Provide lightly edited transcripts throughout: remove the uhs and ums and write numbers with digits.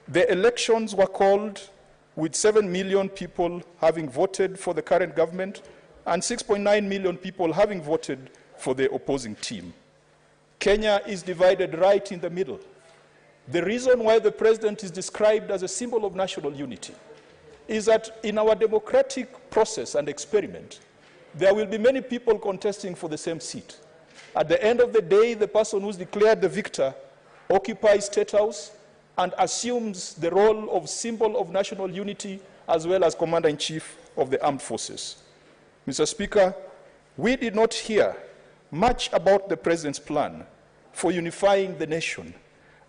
The elections were called with 7 million people having voted for the current government and 6.9 million people having voted for the opposing team. Kenya is divided right in the middle. The reason why the president is described as a symbol of national unity is that in our democratic process and experiment, there will be many people contesting for the same seat. At the end of the day, the person who's declared the victor occupies State House and assumes the role of symbol of national unity as well as Commander-in-Chief of the Armed Forces. Mr. Speaker, we did not hear much about the President's plan for unifying the nation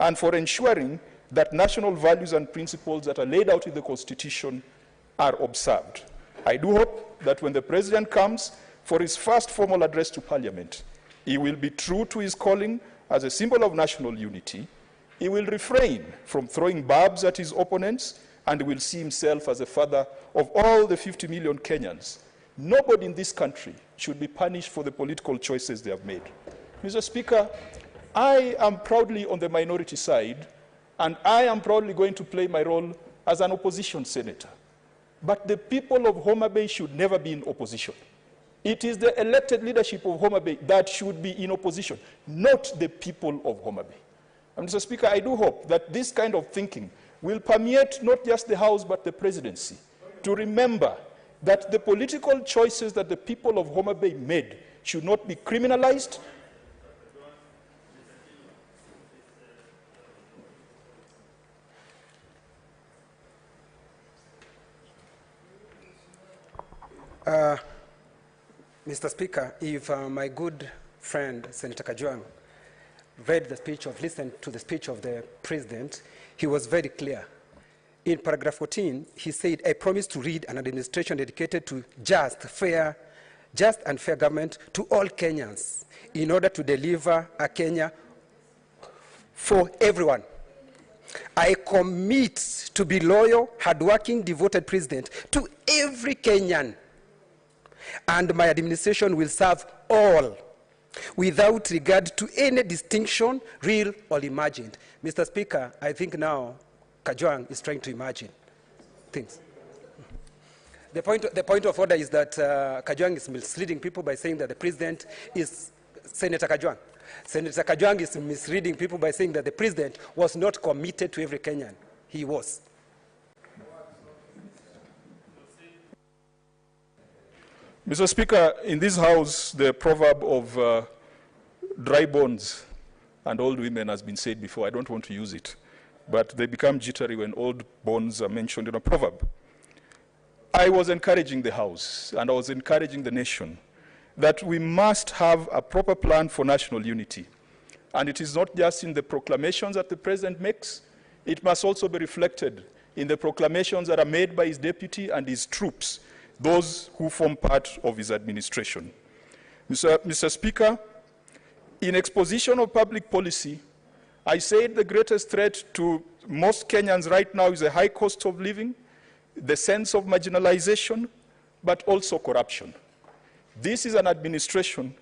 and for ensuring that national values and principles that are laid out in the Constitution are observed. I do hope that when the President comes for his first formal address to Parliament, he will be true to his calling as a symbol of national unity. He will refrain from throwing barbs at his opponents and will see himself as a father of all the 50 million Kenyans. Nobody in this country should be punished for the political choices they have made. Mr. Speaker, I am proudly on the minority side, and I am proudly going to play my role as an opposition senator. But the people of Homa Bay should never be in opposition. It is the elected leadership of Homa Bay that should be in opposition, not the people of Homa Bay. And Mr. Speaker, I do hope that this kind of thinking will permeate not just the House but the presidency, to remember that the political choices that the people of Homa Bay made should not be criminalized. Mr. Speaker, if my good friend Senator Kajwang read the speech or listened to the speech of the President, he was very clear. In paragraph 14, he said, I promise to lead an administration dedicated to just and fair government to all Kenyans in order to deliver a Kenya for everyone. I commit to be loyal, hardworking, devoted president to every Kenyan, and my administration will serve all without regard to any distinction, real or imagined. Mr. Speaker, I think now Kajwang is trying to imagine things. The point of order is that Kajwang is misleading people by saying that the president is Senator Kajwang. Senator Kajwang is misleading people by saying that the president was not committed to every Kenyan. He was. Mr. Speaker, in this House, the proverb of dry bones and old women has been said before. I don't want to use it, but they become jittery when old bones are mentioned in a proverb. I was encouraging the House, and I was encouraging the nation, that we must have a proper plan for national unity. And it is not just in the proclamations that the President makes, it must also be reflected in the proclamations that are made by his deputy and his troops, those who form part of his administration. Mr. Speaker, in exposition of public policy, I said the greatest threat to most Kenyans right now is a high cost of living, the sense of marginalization, but also corruption. This is an administration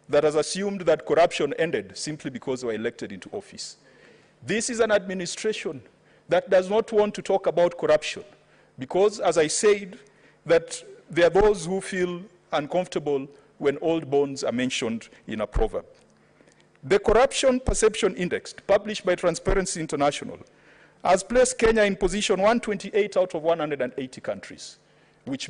that has assumed that corruption ended simply because they were elected into office. This is an administration that does not want to talk about corruption because, as I said, that there are those who feel uncomfortable when old bones are mentioned in a proverb. The Corruption Perception Index, published by Transparency International, has placed Kenya in position 128 out of 180 countries.